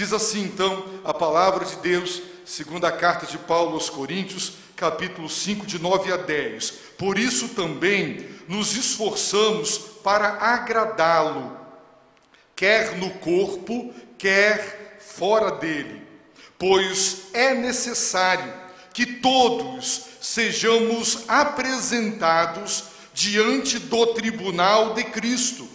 Diz assim então a palavra de Deus, segundo a carta de Paulo aos Coríntios, capítulo 5, de 9 a 10. Por isso também nos esforçamos para agradá-lo, quer no corpo, quer fora dele, pois é necessário que todos sejamos apresentados diante do tribunal de Cristo,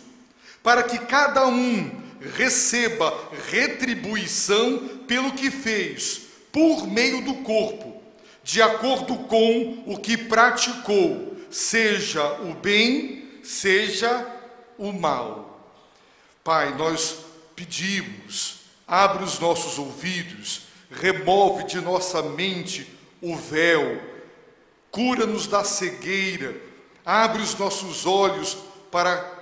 para que cada um receba retribuição pelo que fez, por meio do corpo, de acordo com o que praticou, seja o bem, seja o mal. Pai, nós pedimos, abre os nossos ouvidos, remove de nossa mente o véu, cura-nos da cegueira, abre os nossos olhos para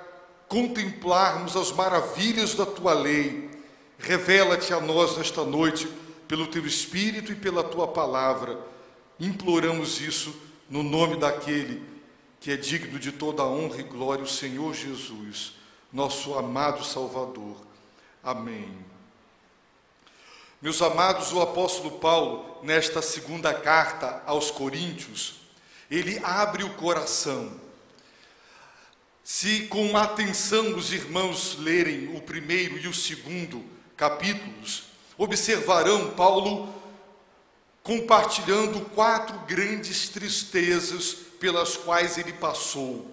contemplarmos as maravilhas da Tua lei. Revela-te a nós nesta noite, pelo Teu Espírito e pela Tua palavra. Imploramos isso no nome daquele que é digno de toda a honra e glória, o Senhor Jesus, nosso amado Salvador. Amém. Meus amados, o apóstolo Paulo, nesta segunda carta aos Coríntios, ele abre o coração. Se com atenção os irmãos lerem o primeiro e o segundo capítulos, observarão Paulo compartilhando 4 grandes tristezas pelas quais ele passou.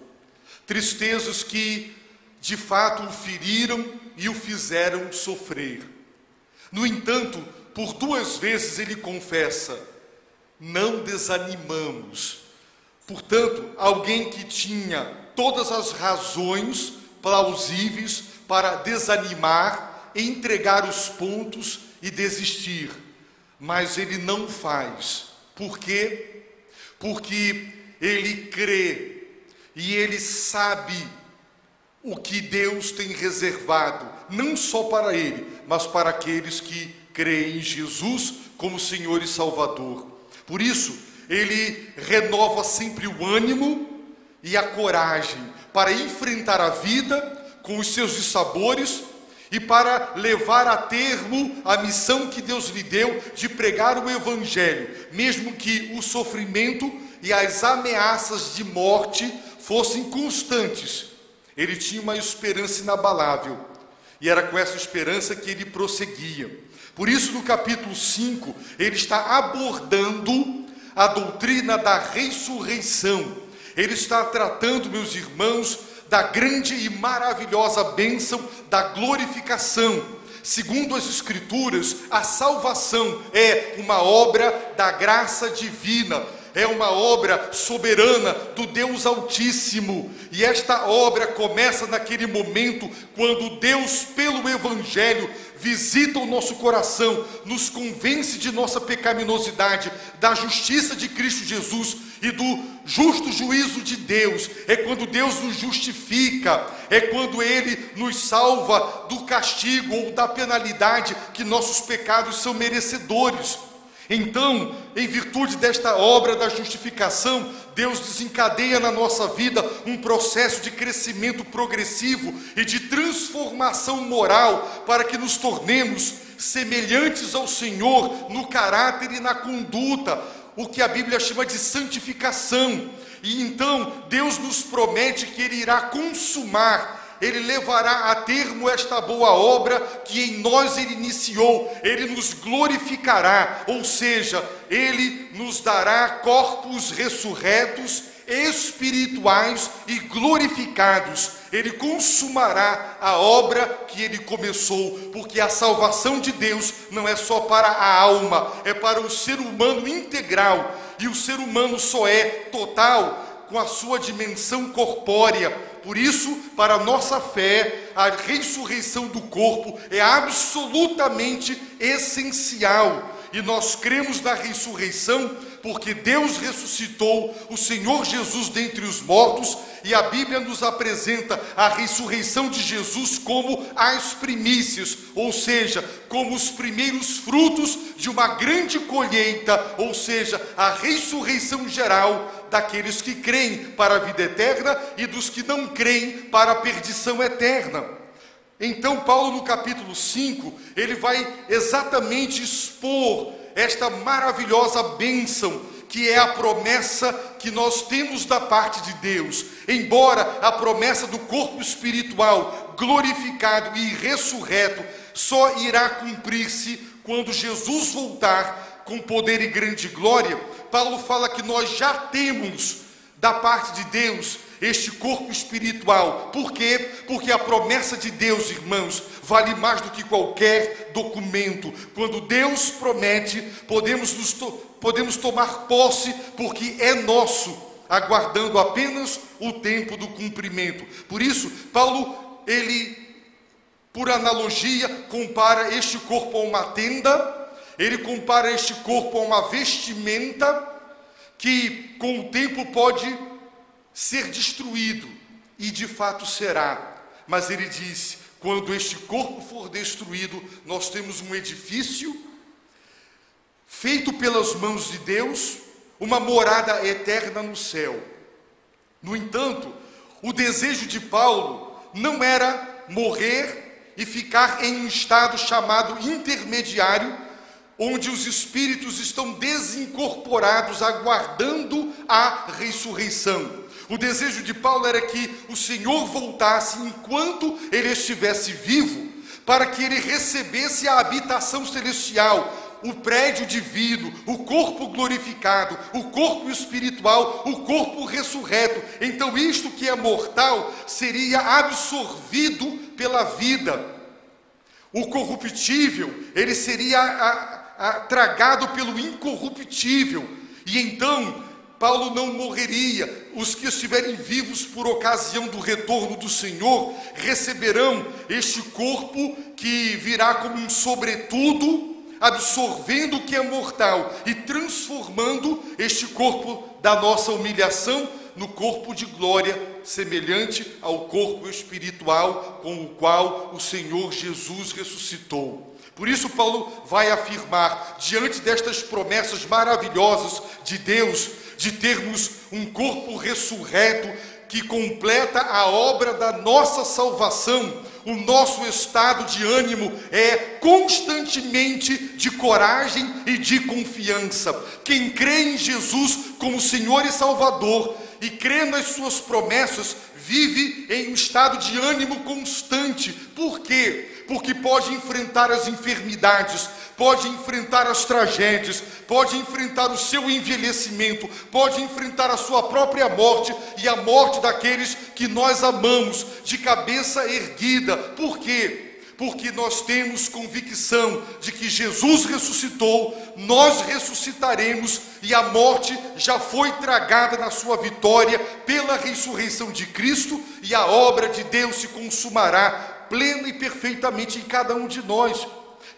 Tristezas que, de fato, o feriram e o fizeram sofrer. No entanto, por 2 vezes ele confessa: não desanimamos. Portanto, alguém que tinha todas as razões plausíveis para desanimar, entregar os pontos e desistir. Mas ele não faz. Por quê? Porque ele crê e ele sabe o que Deus tem reservado, não só para ele, mas para aqueles que creem em Jesus como Senhor e Salvador. Por isso, ele renova sempre o ânimo e a coragem para enfrentar a vida com os seus dissabores e para levar a termo a missão que Deus lhe deu de pregar o Evangelho, mesmo que o sofrimento e as ameaças de morte fossem constantes. Ele tinha uma esperança inabalável, e era com essa esperança que ele prosseguia. Por isso, no capítulo 5, ele está abordando a doutrina da ressurreição. Ele está tratando, meus irmãos, da grande e maravilhosa bênção da glorificação. Segundo as Escrituras, a salvação é uma obra da graça divina, é uma obra soberana do Deus Altíssimo. E esta obra começa naquele momento quando Deus, pelo Evangelho, visita o nosso coração, nos convence de nossa pecaminosidade, da justiça de Cristo Jesus e do justo juízo de Deus. É quando Deus nos justifica, é quando Ele nos salva do castigo ou da penalidade que nossos pecados são merecedores. Então, em virtude desta obra da justificação, Deus desencadeia na nossa vida um processo de crescimento progressivo e de transformação moral para que nos tornemos semelhantes ao Senhor no caráter e na conduta, o que a Bíblia chama de santificação. E então Deus nos promete que Ele irá consumar, Ele levará a termo esta boa obra que em nós Ele iniciou. Ele nos glorificará, ou seja, Ele nos dará corpos ressurretos, espirituais e glorificados. Ele consumará a obra que Ele começou, porque a salvação de Deus não é só para a alma, é para o ser humano integral, e o ser humano só é total com a sua dimensão corpórea. Por isso, para a nossa fé, a ressurreição do corpo é absolutamente essencial. E nós cremos na ressurreição porque Deus ressuscitou o Senhor Jesus dentre os mortos, e a Bíblia nos apresenta a ressurreição de Jesus como as primícias, ou seja, como os primeiros frutos de uma grande colheita, ou seja, a ressurreição geral daqueles que creem para a vida eterna e dos que não creem para a perdição eterna. Então Paulo, no capítulo 5, ele vai exatamente expor esta maravilhosa bênção, que é a promessa que nós temos da parte de Deus. Embora a promessa do corpo espiritual glorificado e ressurreto só irá cumprir-se quando Jesus voltar com poder e grande glória, Paulo fala que nós já temos da parte de Deus este corpo espiritual. Por quê? Porque a promessa de Deus, irmãos, vale mais do que qualquer documento. Quando Deus promete, podemos tomar posse, porque é nosso, aguardando apenas o tempo do cumprimento. Por isso, Paulo, ele, por analogia, compara este corpo a uma tenda, ele compara este corpo a uma vestimenta, que com o tempo pode ser destruído, e de fato será. Mas ele diz, quando este corpo for destruído, nós temos um edifício feito pelas mãos de Deus, uma morada eterna no céu. No entanto, o desejo de Paulo não era morrer e ficar em um estado chamado intermediário, onde os espíritos estão desincorporados, aguardando a ressurreição. O desejo de Paulo era que o Senhor voltasse enquanto ele estivesse vivo, para que ele recebesse a habitação celestial, o prédio divino, o corpo glorificado, o corpo espiritual, o corpo ressurreto. Então isto que é mortal seria absorvido pela vida. O corruptível, ele seria tragado pelo incorruptível. E então Paulo não morreria. Os que estiverem vivos por ocasião do retorno do Senhor receberão este corpo que virá como um sobretudo, absorvendo o que é mortal e transformando este corpo da nossa humilhação no corpo de glória, semelhante ao corpo espiritual com o qual o Senhor Jesus ressuscitou. Por isso Paulo vai afirmar, diante destas promessas maravilhosas de Deus, de termos um corpo ressurreto que completa a obra da nossa salvação, o nosso estado de ânimo é constantemente de coragem e de confiança. Quem crê em Jesus como Senhor e Salvador e crê nas suas promessas, vive em um estado de ânimo constante. Por quê? Porque pode enfrentar as enfermidades, pode enfrentar as tragédias, pode enfrentar o seu envelhecimento, pode enfrentar a sua própria morte e a morte daqueles que nós amamos, de cabeça erguida. Por quê? Porque nós temos convicção de que Jesus ressuscitou, nós ressuscitaremos, e a morte já foi tragada na sua vitória pela ressurreição de Cristo, e a obra de Deus se consumará plena e perfeitamente em cada um de nós.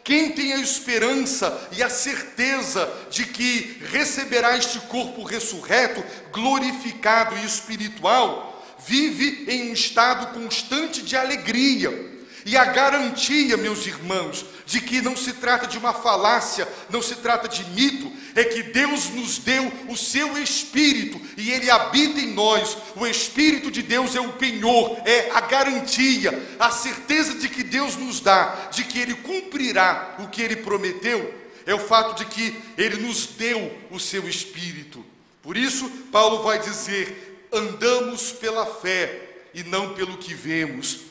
Quem tem a esperança e a certeza de que receberá este corpo ressurreto, glorificado e espiritual, vive em um estado constante de alegria. E a garantia, meus irmãos, de que não se trata de uma falácia, não se trata de mito, é que Deus nos deu o seu Espírito e Ele habita em nós. O Espírito de Deus é o penhor, é a garantia, a certeza de que Deus nos dá, de que Ele cumprirá o que Ele prometeu, é o fato de que Ele nos deu o seu Espírito. Por isso, Paulo vai dizer, andamos pela fé e não pelo que vemos.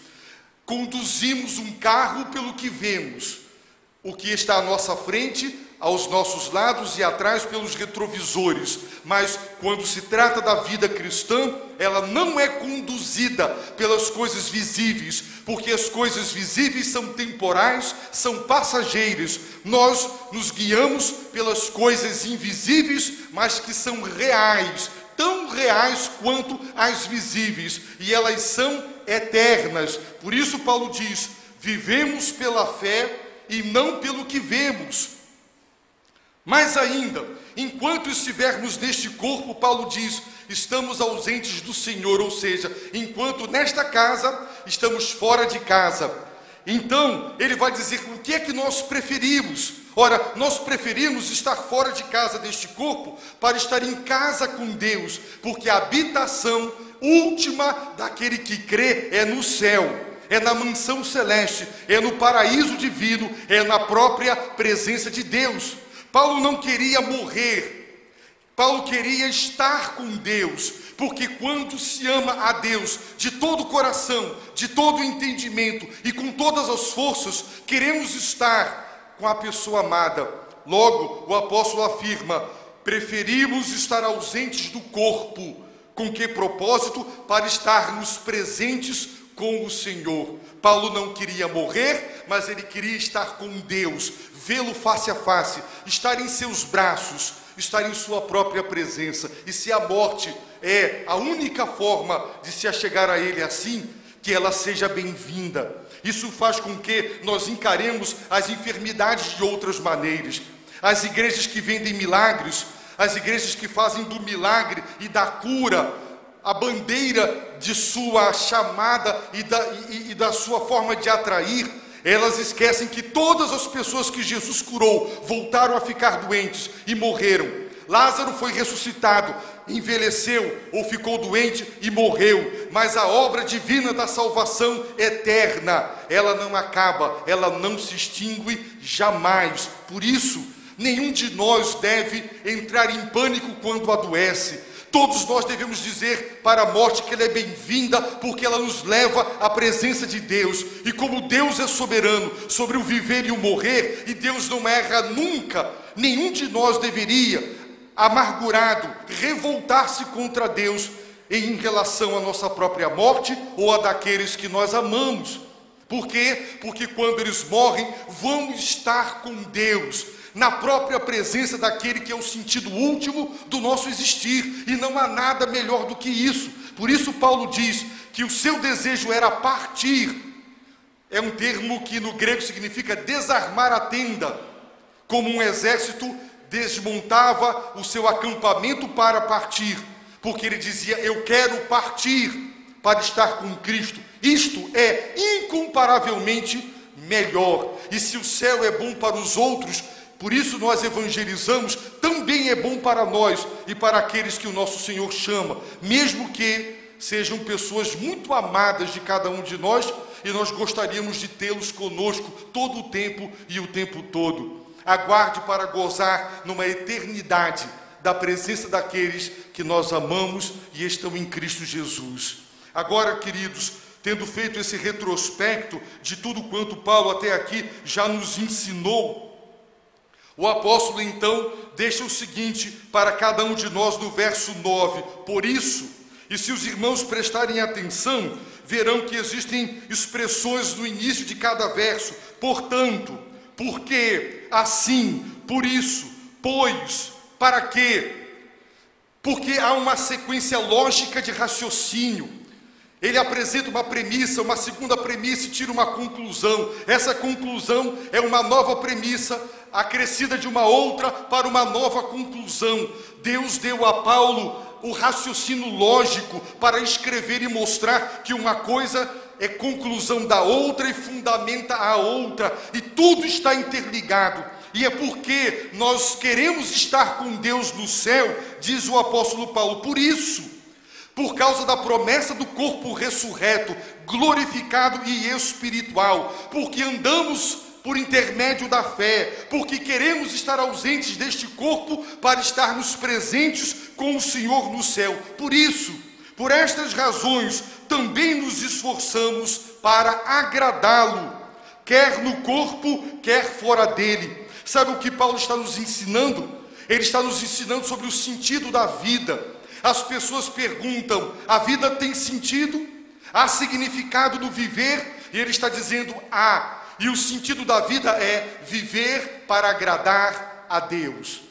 Conduzimos um carro pelo que vemos, o que está à nossa frente, aos nossos lados e atrás pelos retrovisores. Mas quando se trata da vida cristã, ela não é conduzida pelas coisas visíveis, porque as coisas visíveis são temporais, são passageiras. Nós nos guiamos pelas coisas invisíveis, mas que são reais, tão reais quanto as visíveis, e elas são eternas. Por isso Paulo diz, vivemos pela fé e não pelo que vemos. Mais ainda, enquanto estivermos neste corpo, Paulo diz, estamos ausentes do Senhor, ou seja, enquanto nesta casa, estamos fora de casa. Então, ele vai dizer o que é que nós preferimos. Ora, nós preferimos estar fora de casa deste corpo para estar em casa com Deus, porque a habitação última daquele que crê é no céu. é na mansão celeste, é no paraíso divino, é na própria presença de Deus. Paulo não queria morrer, Paulo queria estar com Deus, porque quando se ama a Deus de todo o coração, de todo o entendimento e com todas as forças, queremos estar com a pessoa amada. Logo, o apóstolo afirma: preferimos estar ausentes do corpo. Com que propósito? Para estarmos presentes com o Senhor. Paulo não queria morrer, mas ele queria estar com Deus, vê-lo face a face, estar em seus braços, estar em sua própria presença. E se a morte é a única forma de se achegar a Ele assim, que ela seja bem-vinda. Isso faz com que nós encaremos as enfermidades de outras maneiras. As igrejas que vendem milagres, as igrejas que fazem do milagre e da cura a bandeira de sua chamada e da sua forma de atrair, elas esquecem que todas as pessoas que Jesus curou voltaram a ficar doentes e morreram. Lázaro foi ressuscitado, envelheceu ou ficou doente e morreu, mas a obra divina da salvação eterna, ela não acaba, ela não se extingue jamais. Por isso, nenhum de nós deve entrar em pânico quando adoece. Todos nós devemos dizer para a morte que ela é bem-vinda, porque ela nos leva à presença de Deus. E como Deus é soberano sobre o viver e o morrer, e Deus não erra nunca, nenhum de nós deveria, amargurado, revoltar-se contra Deus em relação à nossa própria morte ou a daqueles que nós amamos. Por quê? Porque quando eles morrem, vão estar com Deus, na própria presença daquele que é o sentido último do nosso existir, e não há nada melhor do que isso. Por isso Paulo diz que o seu desejo era partir. É um termo que no grego significa desarmar a tenda, como um exército desmontava o seu acampamento para partir, porque ele dizia: eu quero partir para estar com Cristo. Isto é incomparavelmente melhor. E se o céu é bom para os outros, por isso nós evangelizamos, também é bom para nós e para aqueles que o nosso Senhor chama, mesmo que sejam pessoas muito amadas de cada um de nós, e nós gostaríamos de tê-los conosco todo o tempo e o tempo todo. Aguarde para gozar numa eternidade da presença daqueles que nós amamos e estão em Cristo Jesus. Agora, queridos, tendo feito esse retrospecto de tudo quanto Paulo até aqui já nos ensinou, o apóstolo então deixa o seguinte para cada um de nós no verso 9: por isso, e se os irmãos prestarem atenção, verão que existem expressões no início de cada verso. Portanto, porque, assim, por isso, pois, para quê? Porque há uma sequência lógica de raciocínio. Ele apresenta uma premissa, uma segunda premissa e tira uma conclusão. Essa conclusão é uma nova premissa acrescida de uma outra para uma nova conclusão. Deus deu a Paulo o raciocínio lógico para escrever e mostrar que uma coisa é conclusão da outra e fundamenta a outra, e tudo está interligado. E é porque nós queremos estar com Deus no céu, diz o apóstolo Paulo, por isso, por causa da promessa do corpo ressurreto, glorificado e espiritual, porque andamos por intermédio da fé, porque queremos estar ausentes deste corpo para estarmos presentes com o Senhor no céu. Por isso, por estas razões, também nos esforçamos para agradá-lo, quer no corpo, quer fora dele. Sabe o que Paulo está nos ensinando? Ele está nos ensinando sobre o sentido da vida. As pessoas perguntam: a vida tem sentido? Há significado no viver? E ele está dizendo: há. E o sentido da vida é viver para agradar a Deus.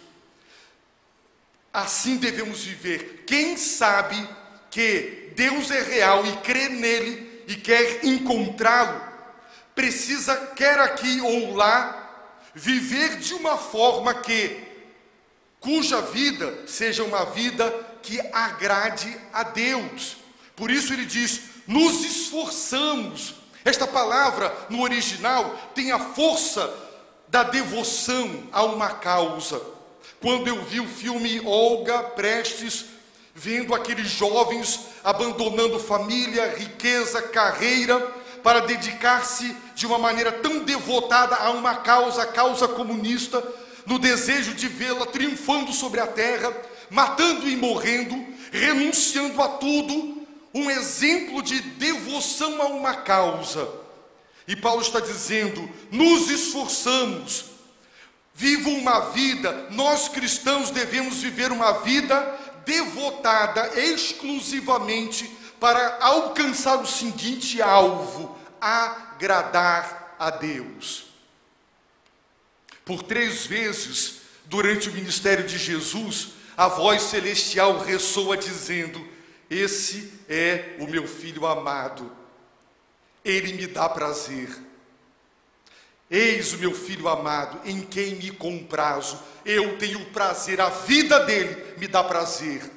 Assim devemos viver. Quem sabe que Deus é real e crê nele e quer encontrá-lo, precisa, quer aqui ou lá, viver de uma forma cuja vida seja uma vida que agrade a Deus. Por isso ele diz: nos esforçamos. Esta palavra no original tem a força da devoção a uma causa. Quando eu vi o filme Olga Prestes, vendo aqueles jovens abandonando família, riqueza, carreira, para dedicar-se de uma maneira tão devotada a uma causa, a causa comunista, no desejo de vê-la triunfando sobre a terra, matando e morrendo, renunciando a tudo, um exemplo de devoção a uma causa. E Paulo está dizendo: nos esforçamos, vivam uma vida, nós cristãos devemos viver uma vida devotada exclusivamente para alcançar o seguinte alvo: agradar a Deus. Por 3 vezes, durante o ministério de Jesus, a voz celestial ressoa dizendo: esse é o meu filho amado, ele me dá prazer. Eis o meu filho amado, em quem me comprazo, eu tenho prazer, a vida dele me dá prazer.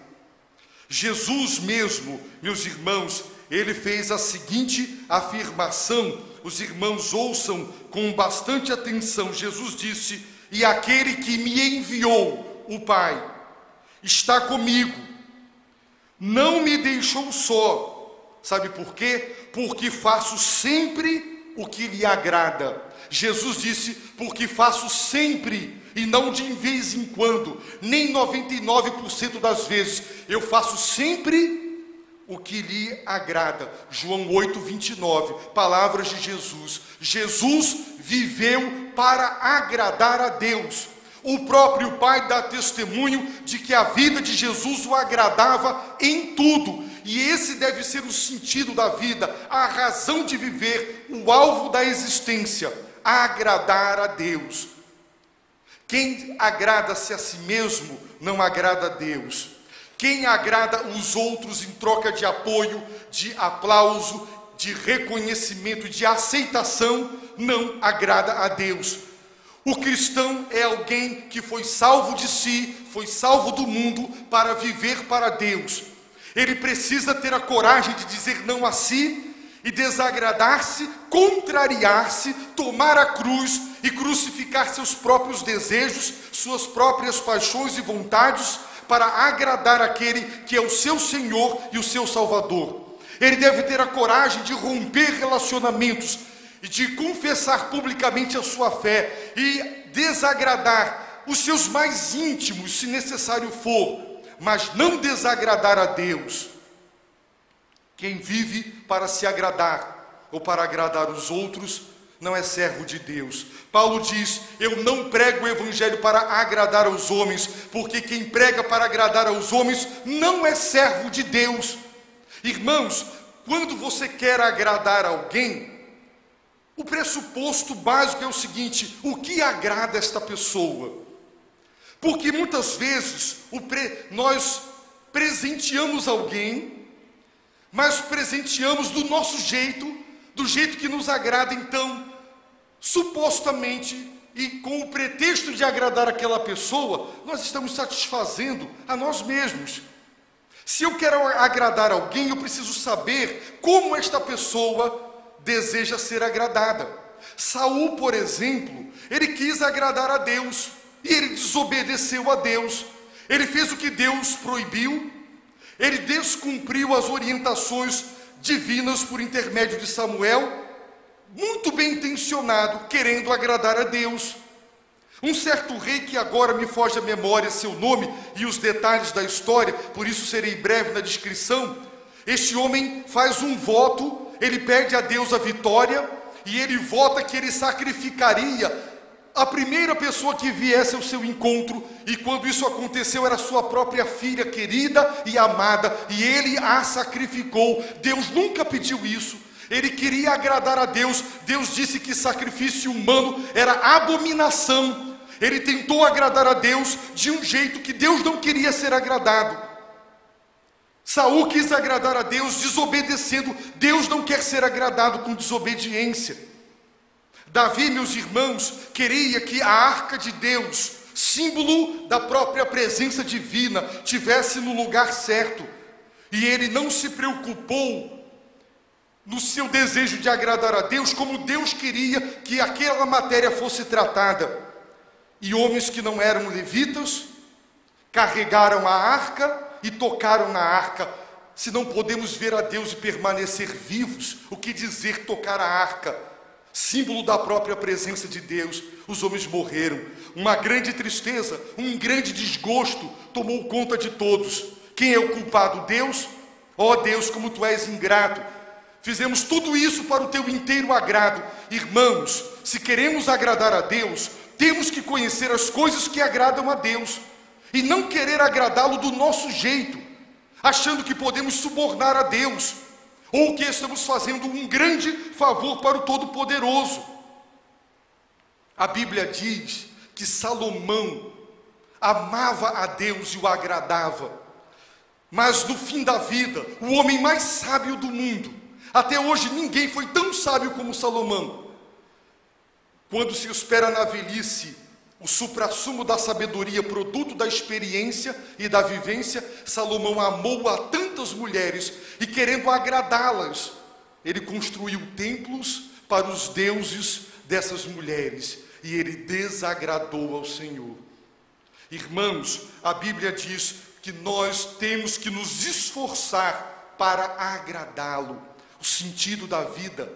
Jesus mesmo, meus irmãos, ele fez a seguinte afirmação, os irmãos ouçam com bastante atenção. Jesus disse: e aquele que me enviou, o Pai, está comigo, não me deixou só. Sabe por quê? Porque faço sempre o que lhe agrada. Jesus disse: porque faço sempre, e não de vez em quando, nem 99% das vezes, eu faço sempre o que lhe agrada. João 8:29, palavras de Jesus. Jesus viveu para agradar a Deus. O próprio Pai dá testemunho de que a vida de Jesus o agradava em tudo. E esse deve ser o sentido da vida, a razão de viver, o alvo da existência: agradar a Deus. Quem agrada-se a si mesmo não agrada a Deus. Quem agrada os outros em troca de apoio, de aplauso, de reconhecimento, de aceitação, não agrada a Deus. O cristão é alguém que foi salvo de si, foi salvo do mundo para viver para Deus. Ele precisa ter a coragem de dizer não a si e desagradar-se, contrariar-se, tomar a cruz e crucificar seus próprios desejos, suas próprias paixões e vontades, para agradar aquele que é o seu Senhor e o seu Salvador. Ele deve ter a coragem de romper relacionamentos e de confessar publicamente a sua fé e desagradar os seus mais íntimos, se necessário for, mas não desagradar a Deus. Quem vive para se agradar ou para agradar os outros não é servo de Deus. Paulo diz: eu não prego o evangelho para agradar aos homens, porque quem prega para agradar aos homens não é servo de Deus. Irmãos, quando você quer agradar alguém, o pressuposto básico é o seguinte: o que agrada esta pessoa? Porque muitas vezes nós presenteamos alguém, mas presenteamos do nosso jeito, do jeito que nos agrada. Então, supostamente, e com o pretexto de agradar aquela pessoa, nós estamos satisfazendo a nós mesmos. Se eu quero agradar alguém, eu preciso saber como esta pessoa deseja ser agradada. Saul, por exemplo, ele quis agradar a Deus, e ele desobedeceu a Deus. Ele fez o que Deus proibiu, ele descumpriu as orientações divinas por intermédio de Samuel, muito bem intencionado, querendo agradar a Deus. Um certo rei, que agora me foge à memória seu nome e os detalhes da história, por isso serei breve na descrição. Este homem faz um voto, ele pede a Deus a vitória, e ele vota que ele sacrificaria a primeira pessoa que viesse ao seu encontro, e quando isso aconteceu era sua própria filha querida e amada, e ele a sacrificou. Deus nunca pediu isso, ele queria agradar a Deus. Deus disse que sacrifício humano era abominação. Ele tentou agradar a Deus de um jeito que Deus não queria ser agradado. Saul quis agradar a Deus desobedecendo. Deus não quer ser agradado com desobediência. Davi, meus irmãos, queria que a arca de Deus, símbolo da própria presença divina, tivesse no lugar certo. E ele não se preocupou no seu desejo de agradar a Deus, como Deus queria que aquela matéria fosse tratada. E homens que não eram levitas carregaram a arca e tocaram na arca, Se não podemos ver a Deus e permanecer vivos, o que dizer tocar a arca, símbolo da própria presença de Deus? Os homens morreram. Uma grande tristeza, um grande desgosto tomou conta de todos. Quem é o culpado? Deus? Ó Deus, como tu és ingrato. Fizemos tudo isso para o teu inteiro agrado. Irmãos, se queremos agradar a Deus, temos que conhecer as coisas que agradam a Deus e não querer agradá-lo do nosso jeito, achando que podemos subornar a Deus ou que estamos fazendo um grande favor para o Todo-Poderoso. A Bíblia diz que Salomão amava a Deus e o agradava, mas no fim da vida, o homem mais sábio do mundo, até hoje ninguém foi tão sábio como Salomão. Quando se espera na velhice o suprassumo da sabedoria, produto da experiência e da vivência, Salomão amou a tantas mulheres e, querendo agradá-las, ele construiu templos para os deuses dessas mulheres e ele desagradou ao Senhor. Irmãos, a Bíblia diz que nós temos que nos esforçar para agradá-lo. O sentido da vida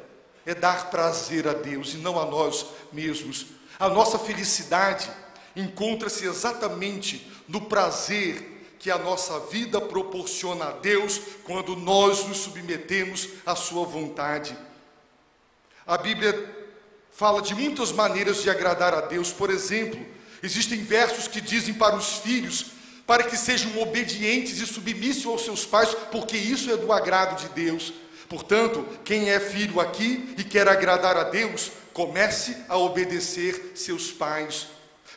é dar prazer a Deus e não a nós mesmos. A nossa felicidade encontra-se exatamente no prazer que a nossa vida proporciona a Deus quando nós nos submetemos à sua vontade. A Bíblia fala de muitas maneiras de agradar a Deus. Por exemplo, existem versos que dizem para os filhos para que sejam obedientes e submissos aos seus pais, porque isso é do agrado de Deus. Portanto, quem é filho aqui e quer agradar a Deus, comece a obedecer seus pais.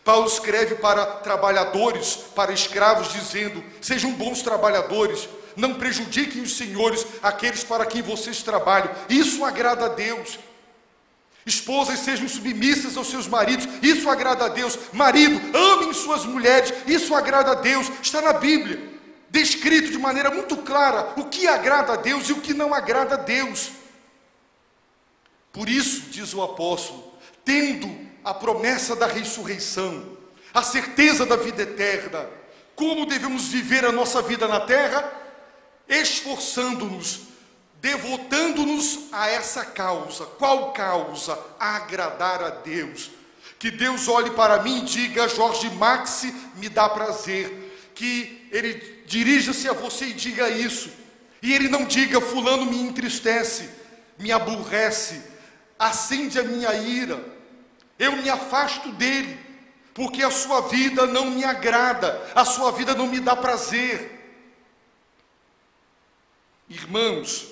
Paulo escreve para trabalhadores, para escravos, dizendo: sejam bons trabalhadores, não prejudiquem os senhores, aqueles para quem vocês trabalham. Isso agrada a Deus. Esposas, sejam submissas aos seus maridos, isso agrada a Deus. Marido, amem suas mulheres, isso agrada a Deus. Está na Bíblia, descrito de maneira muito clara o que agrada a Deus e o que não agrada a Deus. Por isso, diz o apóstolo, tendo a promessa da ressurreição, a certeza da vida eterna, como devemos viver a nossa vida na terra? Esforçando-nos, devotando-nos a essa causa. Qual causa? Agradar a Deus. Que Deus olhe para mim e diga: Jorge Maxi me dá prazer. Que Ele dirija-se a você e diga isso. E Ele não diga: fulano me entristece, me aborrece, acende a minha ira, eu me afasto dele, porque a sua vida não me agrada, a sua vida não me dá prazer. Irmãos,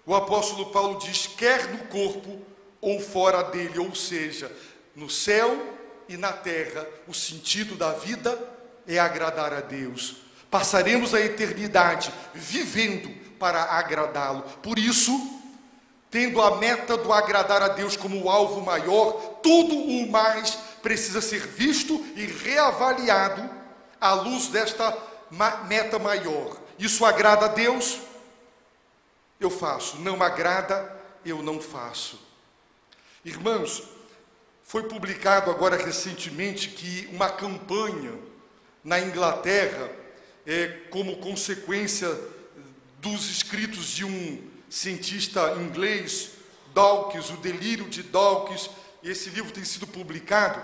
o apóstolo Paulo diz: quer no corpo ou fora dele, ou seja, no céu e na terra, o sentido da vida é agradar a Deus. Passaremos a eternidade vivendo para agradá-lo. Por isso, tendo a meta do agradar a Deus como o alvo maior, tudo o mais precisa ser visto e reavaliado à luz desta meta maior. Isso agrada a Deus? Eu faço. Não agrada? Eu não faço. Irmãos, foi publicado agora recentemente que uma campanha na Inglaterra, como consequência dos escritos de um cientista inglês, Dawkins, O Delírio de Dawkins, esse livro tem sido publicado,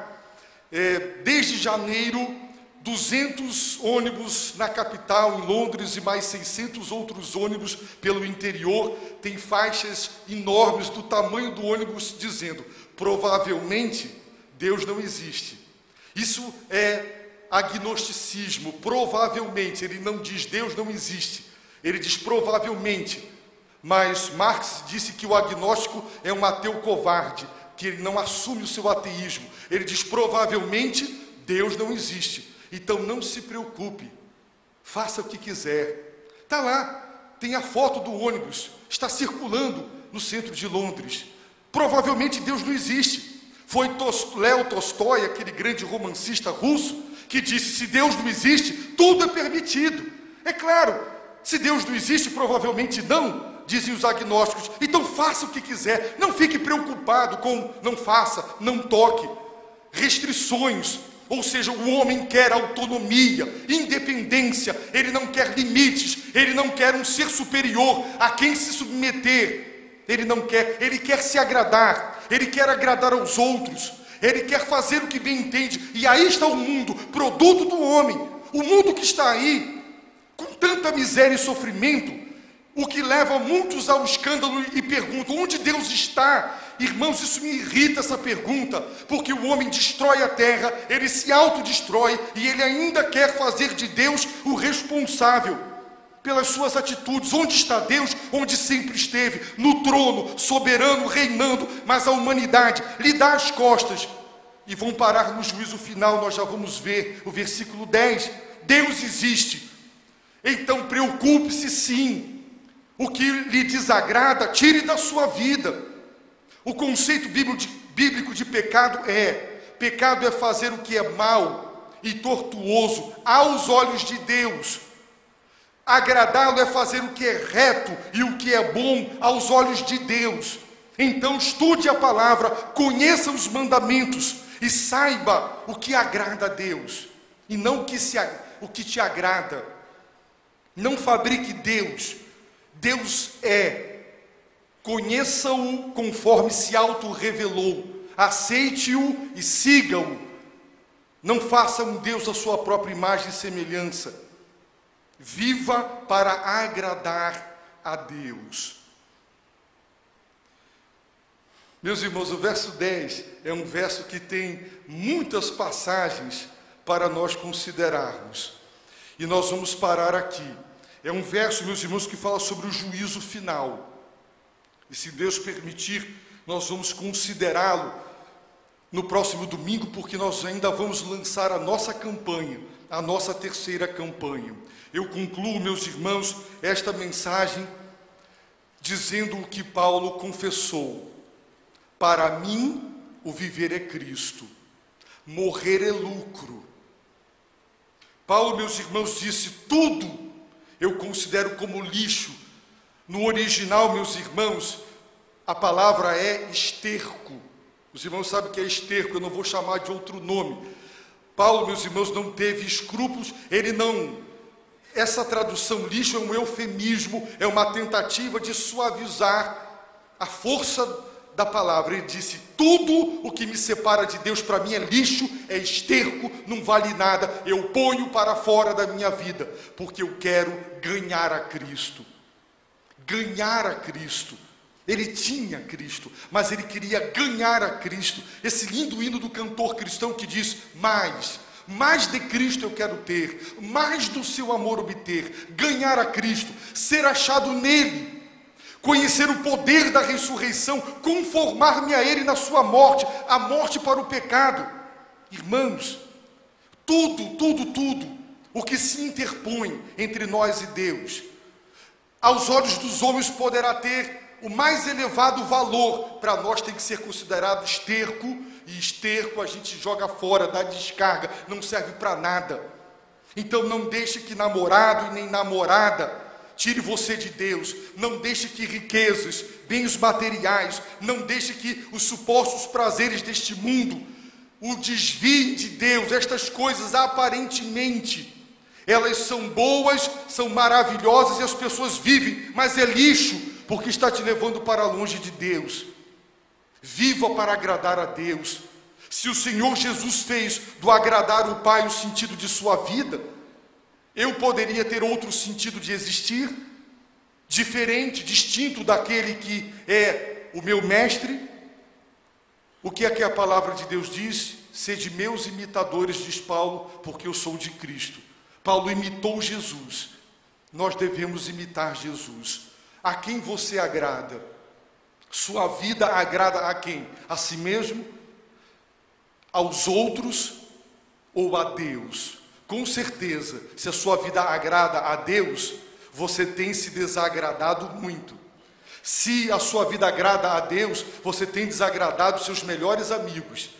desde janeiro, 200 ônibus na capital, em Londres, e mais 600 outros ônibus pelo interior, tem faixas enormes do tamanho do ônibus dizendo: provavelmente Deus não existe. Isso é agnosticismo. Provavelmente, ele não diz Deus não existe, ele diz provavelmente. Mas Marx disse que o agnóstico é um ateu covarde, que ele não assume o seu ateísmo. Ele diz: provavelmente Deus não existe. Então não se preocupe, faça o que quiser. Está lá, tem a foto do ônibus, está circulando no centro de Londres. Provavelmente Deus não existe. Foi Léo Tolstói, aquele grande romancista russo, que disse: se Deus não existe, tudo é permitido. É claro, se Deus não existe, provavelmente não, dizem os agnósticos. Então faça o que quiser, não fique preocupado com não faça, não toque. Restrições. Ou seja, o homem quer autonomia, independência, ele não quer limites, ele não quer um ser superior a quem se submeter, ele quer se agradar, ele quer agradar aos outros, ele quer fazer o que bem entende. E aí está o mundo, produto do homem, o mundo que está aí, com tanta miséria e sofrimento, o que leva muitos ao escândalo e perguntam: onde Deus está? Irmãos, isso me irrita, essa pergunta, porque o homem destrói a terra, ele se autodestrói e ele ainda quer fazer de Deus o responsável pelas suas atitudes. Onde está Deus? Onde sempre esteve, no trono, soberano, reinando, mas a humanidade lhe dá as costas e vão parar no juízo final. Nós já vamos ver o versículo 10. Deus existe, então preocupe-se sim. O que lhe desagrada, tire da sua vida. O conceito bíblico de pecado é fazer o que é mal e tortuoso aos olhos de Deus. Agradá-lo é fazer o que é reto e o que é bom aos olhos de Deus. Então estude a palavra, conheça os mandamentos e saiba o que agrada a Deus e não o que te agrada. Não fabrique Deus. Deus é. Conheça-o conforme se auto-revelou, aceite-o e siga-o. Não faça um Deus à sua própria imagem e semelhança. Viva para agradar a Deus. Meus irmãos, o verso 10 é um verso que tem muitas passagens para nós considerarmos. E nós vamos parar aqui. É um verso, meus irmãos, que fala sobre o juízo final. E se Deus permitir, nós vamos considerá-lo no próximo domingo, porque nós ainda vamos lançar a nossa campanha, a nossa terceira campanha. Eu concluo, meus irmãos, esta mensagem dizendo o que Paulo confessou: para mim, o viver é Cristo, morrer é lucro. Paulo, meus irmãos, disse: tudo eu considero como lixo. No original, meus irmãos, a palavra é esterco. Os irmãos sabem que é esterco, eu não vou chamar de outro nome. Paulo, meus irmãos, não teve escrúpulos, essa tradução lixo é um eufemismo, é uma tentativa de suavizar a força da palavra. Ele disse: tudo o que me separa de Deus para mim é lixo, é esterco, não vale nada, eu ponho para fora da minha vida, porque eu quero ganhar a Cristo. Ganhar a Cristo. Ele tinha Cristo, mas ele queria ganhar a Cristo. Esse lindo hino do cantor cristão que diz: mais de Cristo eu quero ter, mais do seu amor obter, ganhar a Cristo, ser achado nele, conhecer o poder da ressurreição, conformar-me a ele na sua morte, a morte para o pecado. Irmãos, tudo o que se interpõe entre nós e Deus, aos olhos dos homens poderá ter o mais elevado valor, para nós tem que ser considerado esterco, e esterco a gente joga fora, dá descarga, não serve para nada. Então não deixe que namorado e nem namorada tire você de Deus, não deixe que riquezas, bens materiais, não deixe que os supostos prazeres deste mundo o desviem de Deus. Estas coisas aparentemente elas são boas, são maravilhosas e as pessoas vivem, mas é lixo, porque está te levando para longe de Deus. Viva para agradar a Deus. Se o Senhor Jesus fez do agradar o Pai o sentido de sua vida, eu poderia ter outro sentido de existir, diferente, distinto daquele que é o meu mestre. O que é que a palavra de Deus diz? Sede meus imitadores, diz Paulo, porque eu sou de Cristo. Paulo imitou Jesus, nós devemos imitar Jesus. A quem você agrada? Sua vida agrada a quem? A si mesmo? Aos outros? Ou a Deus? Com certeza, se a sua vida agrada a Deus, você tem se desagradado muito. Se a sua vida agrada a Deus, você tem desagradado seus melhores amigos.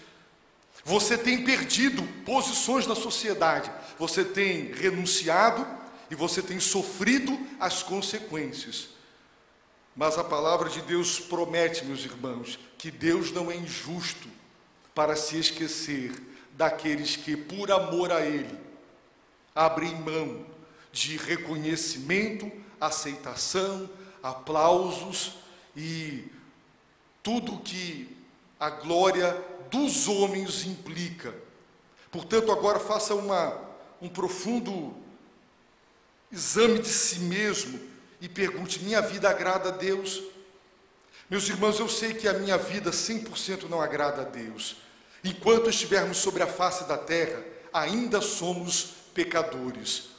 Você tem perdido posições na sociedade, você tem renunciado e você tem sofrido as consequências. Mas a palavra de Deus promete, meus irmãos, que Deus não é injusto para se esquecer daqueles que, por amor a Ele, abrem mão de reconhecimento, aceitação, aplausos e tudo que a glória dos homens implica. Portanto, agora faça um profundo exame de si mesmo e pergunte: minha vida agrada a Deus? Meus irmãos, eu sei que a minha vida 100% não agrada a Deus. Enquanto estivermos sobre a face da terra, ainda somos pecadores.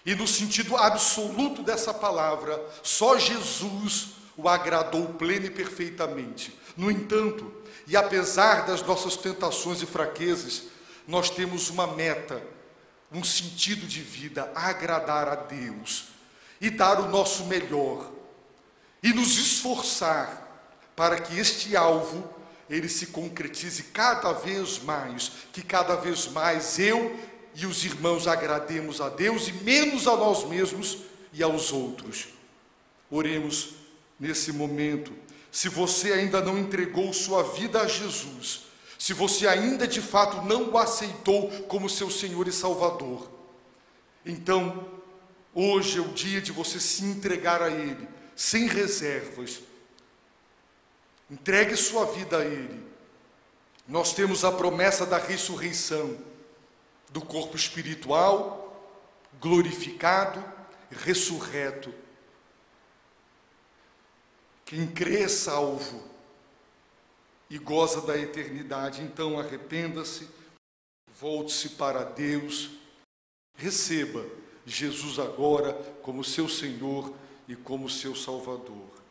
E no sentido absoluto dessa palavra, só Jesus o agradou pleno e perfeitamente. No entanto, e apesar das nossas tentações e fraquezas, nós temos uma meta, um sentido de vida: agradar a Deus e dar o nosso melhor e nos esforçar para que este alvo ele se concretize cada vez mais, que cada vez mais eu e os irmãos agrademos a Deus e menos a nós mesmos e aos outros. Oremos nesse momento. Se você ainda não entregou sua vida a Jesus, se você ainda de fato não o aceitou como seu Senhor e Salvador, então hoje é o dia de você se entregar a Ele, sem reservas. Entregue sua vida a Ele. Nós temos a promessa da ressurreição, do corpo espiritual, glorificado, ressurreto. Quem crê é salvo e goza da eternidade. Então arrependa-se, volte-se para Deus, receba Jesus agora como seu Senhor e como seu Salvador.